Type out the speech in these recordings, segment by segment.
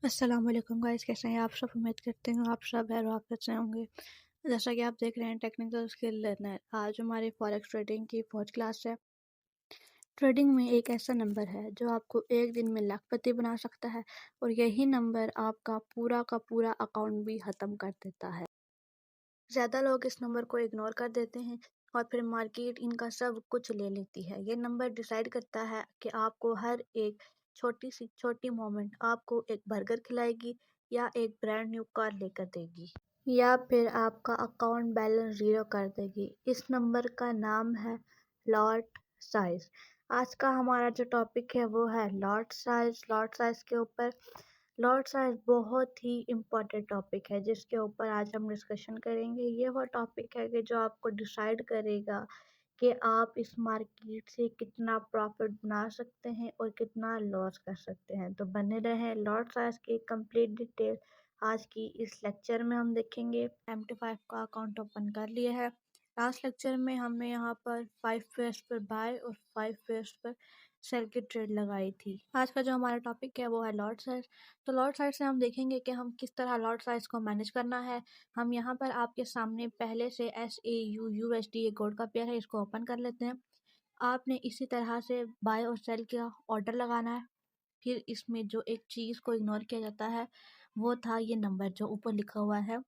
अस्सलाम वालेकुम गाइस, कैसे हैं आप सब। उम्मीद करते हैं आप सब खैर वापस से होंगे। जैसा कि आप देख रहे हैं टेक्निकल स्किल लर्नर, आज हमारी फॉरेक्स ट्रेडिंग की 4th क्लास है। ट्रेडिंग में एक ऐसा नंबर है जो आपको एक दिन में लाखपति बना सकता है और यही नंबर आपका पूरा का पूरा अकाउंट भी ख़त्म कर देता है। ज़्यादा लोग इस नंबर को इग्नोर कर देते हैं और फिर मार्केट इनका सब कुछ ले लेती है। ये नंबर डिसाइड करता है कि आपको हर एक छोटी सी छोटी मोमेंट आपको एक बर्गर खिलाएगी या एक ब्रांड न्यू कार लेकर देगी या फिर आपका अकाउंट बैलेंस ज़ीरो कर देगी। इस नंबर का नाम है लॉट साइज। आज का हमारा जो टॉपिक है वो है लॉट साइज। लॉट साइज के ऊपर लॉट साइज बहुत ही इम्पोर्टेंट टॉपिक है जिसके ऊपर आज हम डिस्कशन करेंगे। ये वो टॉपिक है कि जो आपको डिसाइड करेगा कि आप इस मार्केट से कितना प्रॉफिट बना सकते हैं और कितना लॉस कर सकते हैं। तो बने रहें, लॉट साइज की कंप्लीट डिटेल आज की इस लेक्चर में हम देखेंगे। MT5 का अकाउंट ओपन कर लिया है। लास्ट लेक्चर में हमने यहाँ पर 5 फेयर्स पर बाय और 5 फेयर्स पर सेल की ट्रेड लगाई थी। आज का जो हमारा टॉपिक है वो है लॉट साइज। तो लॉट साइज से हम देखेंगे कि हम किस तरह लॉट साइज को मैनेज करना है। हम यहाँ पर आपके सामने पहले से SAU USD ये गोल्ड का पेयर है, इसको ओपन कर लेते हैं। आपने इसी तरह से बाय और सेल का ऑर्डर लगाना है। फिर इसमें जो एक चीज़ को इग्नोर किया जाता है वो था ये नंबर जो ऊपर लिखा हुआ है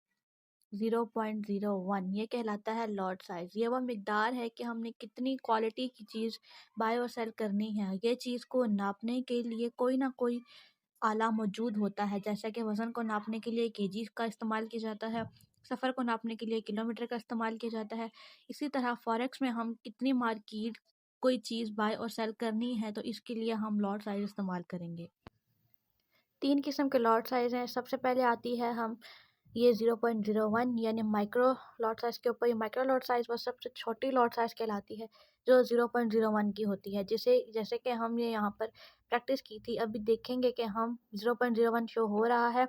0.01। ये कहलाता है लॉट साइज। ये वह मिकदार है कि हमने कितनी क्वालिटी की चीज़ बाय और सेल करनी है। ये चीज़ को नापने के लिए कोई ना कोई आला मौजूद होता है, जैसा कि वज़न को नापने के लिए केजी का इस्तेमाल किया जाता है, सफ़र को नापने के लिए किलोमीटर का इस्तेमाल किया जाता है। इसी तरह फॉरेक्स में हम कितनी मार्केट कोई चीज़ बाय और सेल करनी है तो इसके लिए हम लॉट साइज इस्तेमाल करेंगे। 3 किस्म के लॉट साइज़ हैं। सबसे पहले आती है हम ये 0.01 यानी माइक्रो लॉट साइज़ के ऊपर। ये माइक्रो लॉट साइज़ वो सबसे छोटी लॉट साइज़ कहलाती है जो 0.01 की होती है, जिसे जैसे कि हम ये यहाँ पर प्रैक्टिस की थी। अभी देखेंगे कि हम 0.01 शो हो रहा है।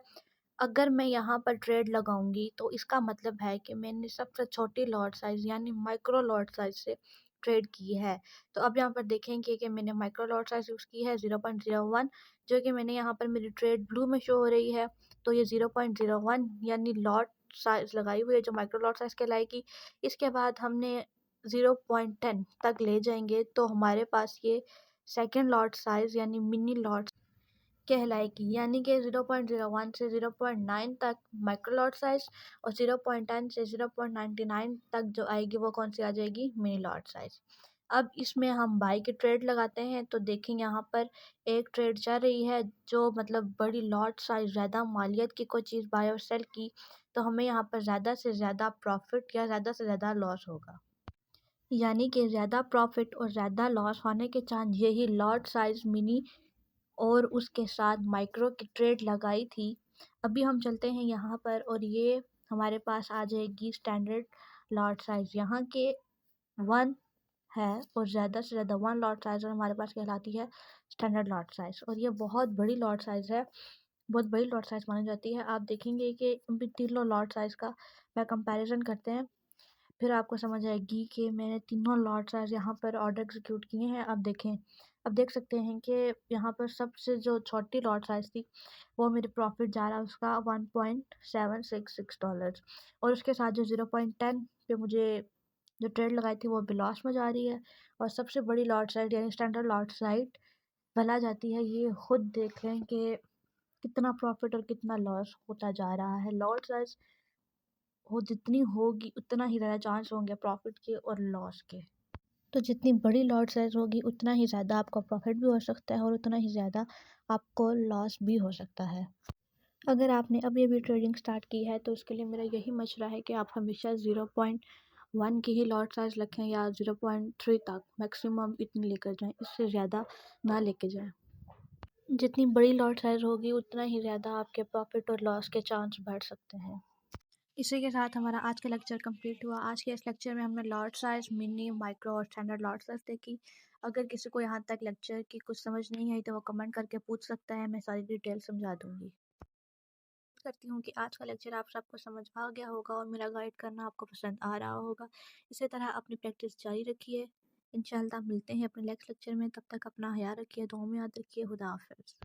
अगर मैं यहाँ पर ट्रेड लगाऊंगी तो इसका मतलब है कि मैंने सबसे छोटी लॉट साइज़ यानी माइक्रो लॉट साइज़ से ट्रेड की है। तो अब यहाँ पर देखेंगे कि मैंने माइक्रो लॉट साइज़ यूज़ की है 0.01, जो कि मैंने यहाँ पर मेरी ट्रेड ब्लू में शो हो रही है। तो ये 0.01 यानी लॉट साइज़ लगाई हुई है जो माइक्रो लॉट साइज़ कहलाएगी। इसके बाद हमने 0.10 तक ले जाएंगे तो हमारे पास ये सेकंड लॉट साइज़ यानी मिनी लॉट कहलाएगी। यानी कि 0.01 से 0.9 तक माइक्रो लॉट साइज़ और 0.10 से 0.99 तक जो आएगी वो कौन सी आ जाएगी, मिनी लॉट साइज़। अब इसमें हम बाई की ट्रेड लगाते हैं तो देखें यहाँ पर एक ट्रेड चल रही है जो मतलब बड़ी लॉट साइज़ ज़्यादा मालियत की कोई चीज़ बाय और सेल की, तो हमें यहाँ पर ज़्यादा से ज़्यादा प्रॉफिट या ज़्यादा से ज़्यादा लॉस होगा। यानी कि ज़्यादा प्रॉफिट और ज़्यादा लॉस होने के चांस यही लॉट साइज़ मिनी और उसके साथ माइक्रो की ट्रेड लगाई थी। अभी हम चलते हैं यहाँ पर और ये हमारे पास आ जाएगी स्टैंडर्ड लॉट साइज़। यहाँ के 1 है और ज़्यादा से ज़्यादा 1 लॉट साइज़ और हमारे पास कहलाती है स्टैंडर्ड लॉट साइज़। और ये बहुत बड़ी लॉट साइज़ है, बहुत बड़ी लॉट साइज़ मानी जाती है। आप देखेंगे कि इन तीनों लॉट साइज़ का मैं कंपैरिजन करते हैं, फिर आपको समझ आएगी कि मैंने तीनों लॉट साइज़ यहाँ पर ऑर्डर एग्जीक्यूट किए हैं। अब देखें, अब देख सकते हैं कि यहाँ पर सबसे जो छोटी लॉट साइज़ थी वो मेरे प्रॉफिट जा रहा है उसका $1.766 और उसके साथ जो 0.10 पे मुझे जो ट्रेड लगाई थी वो भी लॉस में जा रही है। और सबसे बड़ी लॉट साइज़ यानी स्टैंडर्ड लॉट साइज़ भला जाती है। ये खुद देख लें कि कितना प्रॉफिट और कितना लॉस होता जा रहा है। लॉट साइज़ वो जितनी होगी उतना ही ज़्यादा चांस होंगे प्रॉफिट के और लॉस के। तो जितनी बड़ी लॉट साइज़ होगी उतना ही ज़्यादा आपका प्रॉफिट भी हो सकता है और उतना ही ज़्यादा आपको लॉस भी हो सकता है। अगर आपने अभी ट्रेडिंग स्टार्ट की है तो उसके लिए मेरा यही मशवरा है कि आप हमेशा 0.1 की ही लॉट साइज़ रखें या 0.3 तक मैक्सिमम इतनी लेकर जाएं, इससे ज़्यादा ना लेके जाएं। जितनी बड़ी लॉट साइज़ होगी उतना ही ज़्यादा आपके प्रॉफिट और लॉस के चांस बढ़ सकते हैं। इसी के साथ हमारा आज का लेक्चर कंप्लीट हुआ। आज के इस लेक्चर में हमने लॉट साइज़, मिनी, माइक्रो और स्टैंडर्ड लॉट साइज़ देखी। अगर किसी को यहाँ तक लेक्चर की कुछ समझ नहीं आई तो वो कमेंट करके पूछ सकता है, मैं सारी डिटेल समझा दूँगी। करती हूँ कि आज का लेक्चर आप सबको समझ आ गया होगा और मेरा गाइड करना आपको पसंद आ रहा होगा। इसी तरह अपनी प्रैक्टिस जारी रखिए। इंशाल्लाह मिलते हैं अपने नेक्स्ट लेक्चर में, तब तक अपना ख्याल रखिए, दुआ में याद रखिए। खुदा हाफ़िज़।